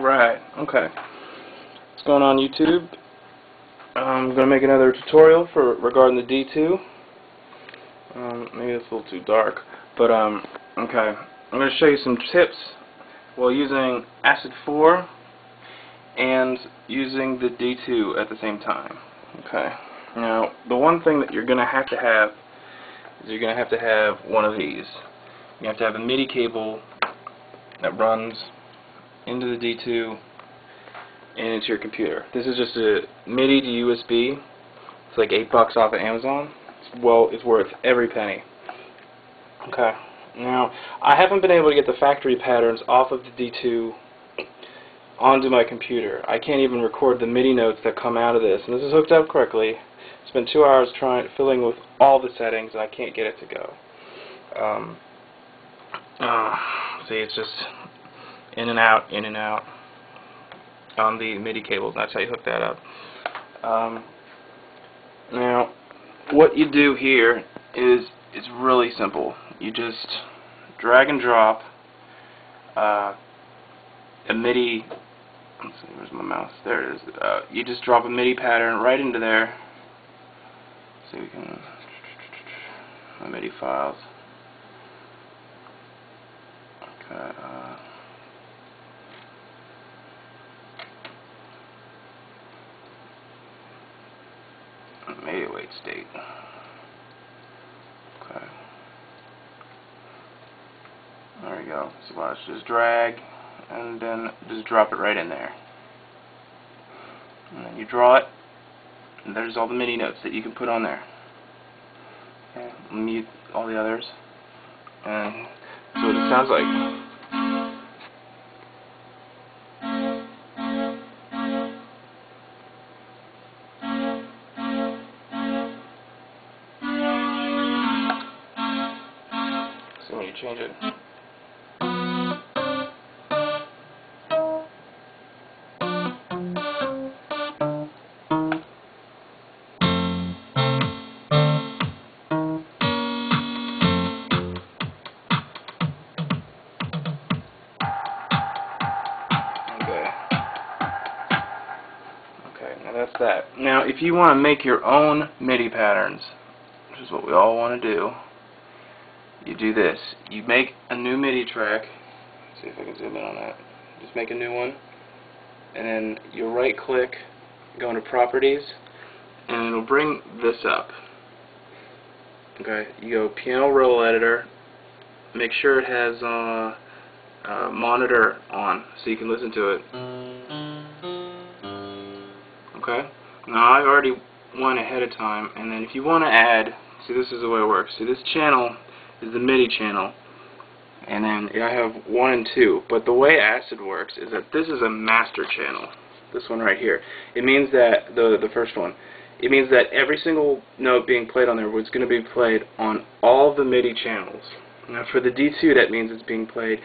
Right, okay. What's going on, YouTube? I'm going to make another tutorial regarding the D-2. Maybe it's a little too dark, but okay. I'm going to show you some tips while using Acid 4 and using the D-2 at the same time. Okay. Now, the one thing that you're going to have is you're going to have one of these. You have to have a MIDI cable that runs into the D2 and into your computer. This is just a MIDI to USB. It's like $8 off of Amazon. It's worth every penny. Okay. Now, I haven't been able to get the factory patterns off of the D2 onto my computer. I can't even record the MIDI notes that come out of this. And this is hooked up correctly. Spent 2 hours fiddling with all the settings, and I can't get it to go. See, it's just in and out on the MIDI cables. That's how you hook that up. Now, what you do here is it's really simple. You just drag and drop a MIDI. Let's see, where's my mouse? There it is. You just drop a MIDI pattern right into there. So we can my MIDI files. Okay. MIDI await state. Okay. There we go. So watch, just drag and then just drop it right in there. And then you draw it, and there's all the MIDI notes that you can put on there. Okay. Mute all the others. And so what it sounds like. So when you change it. Now that's that. Now if you want to make your own MIDI patterns, which is what we all want to do, you do this. You make a new MIDI track. Let's see if I can zoom in on that. Just make a new one, and then you right click, go into properties, and it'll bring this up. Okay, you go piano roll editor, make sure it has monitor on so you can listen to it. Okay, now I already went ahead of time, and then if you want to add, see, this is the way it works. See, this channel is the MIDI channel, and then I have 1 and 2, but the way Acid works is that this is a master channel, this one right here. It means that, the first one, it means that every single note being played on there was going to be played on all of the MIDI channels. Now for the D2, that means it's being played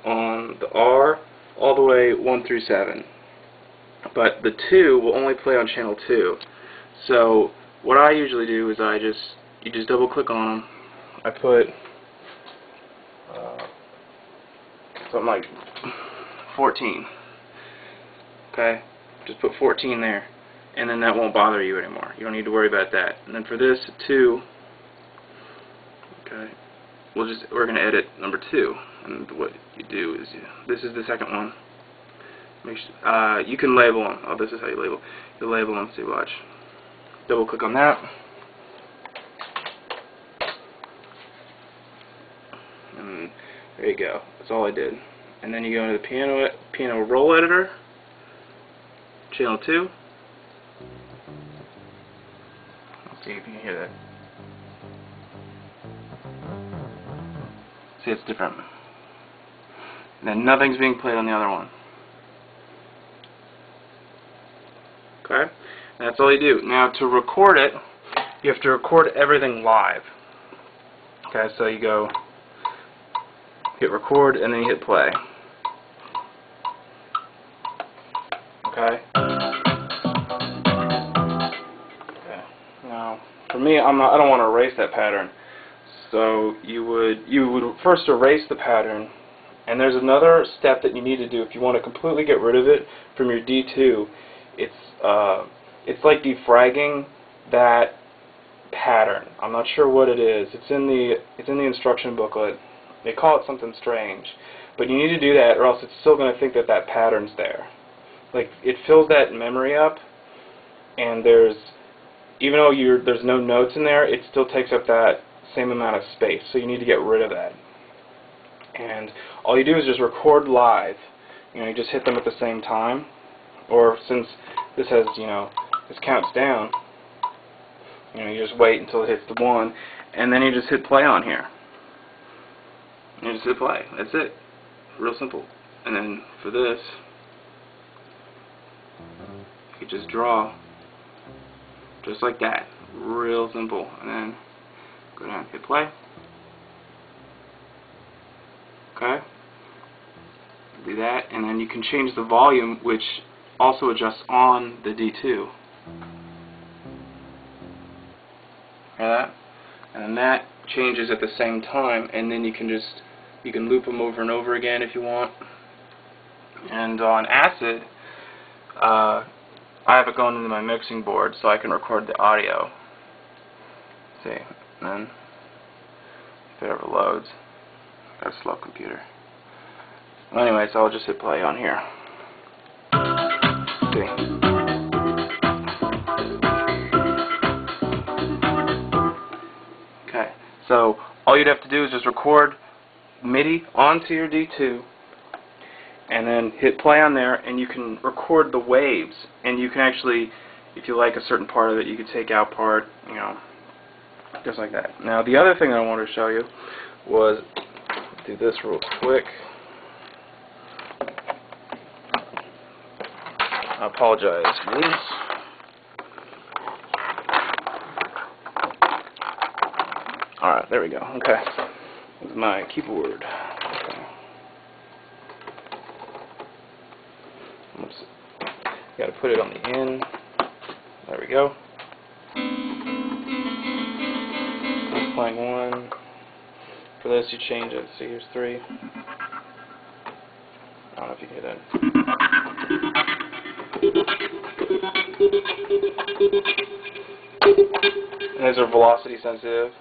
on the R all the way 1 through 7. But the 2 will only play on channel 2. So what I usually do is you just double click on them. I put something like 14. Okay, just put 14 there, and then that won't bother you anymore. You don't need to worry about that. And then for this 2, okay, we're going to edit number 2. And what you do is this is the second one. Make sure, you can label them. Oh, this is how you label. You label them. See, watch. Double click on that, and there you go. That's all I did. And then you go into the piano roll editor, channel 2. Let's see if you can hear that. See, it's different. And then nothing's being played on the other one. Okay, and that's all you do. Now to record it, you have to record everything live. Okay, so you go hit record and then you hit play. Okay. Okay. Now, for me, I don't want to erase that pattern. So you would first erase the pattern And there's another step that you need to do if you want to completely get rid of it from your D2. It's like defragging that pattern. I'm not sure what it is. It's in the instruction booklet. They call it something strange. But you need to do that, or else it's still going to think that that pattern's there. Like, it fills that memory up, and even though there's no notes in there, it still takes up that same amount of space. So you need to get rid of that. And all you do is just record live. You just hit them at the same time. Or since this has, this counts down, you just wait until it hits the 1, and then you just hit play on here. You just hit play. That's it. Real simple. And then for this, you just draw just like that. Real simple. And then go down and hit play. Okay? Do that, and then you can change the volume, which also adjusts on the D2. Hear that? And then that changes at the same time, and then you can loop them over and over again if you want. And on Acid, I have it going into my mixing board so I can record the audio. See, and then if it ever loads, got a slow computer. Well, anyway, so I'll just hit play on here. See. Okay, so all you'd have to do is just record MIDI onto your D2, and then hit play on there, and you can record the waves, and you can actually, if you like a certain part of it, you can take out part, just like that. Now, the other thing that I wanted to show you was, do this real quick. I apologize for this. Alright, there we go. Okay. This is my keyboard. Okay. Oops. Got to put it on the end. There we go. That's playing 1. For this, you change it. See, here's 3. I don't know if you can hear that. And these are velocity sensitive.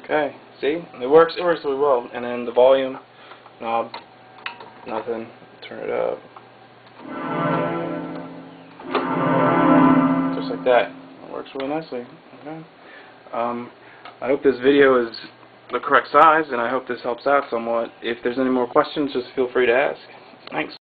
Okay, see? It works really well. And then the volume knob, nothing. Turn it up. Just like that. It works really nicely. Okay. I hope this video is the correct size, and I hope this helps out somewhat. If there's any more questions, just feel free to ask. Thanks.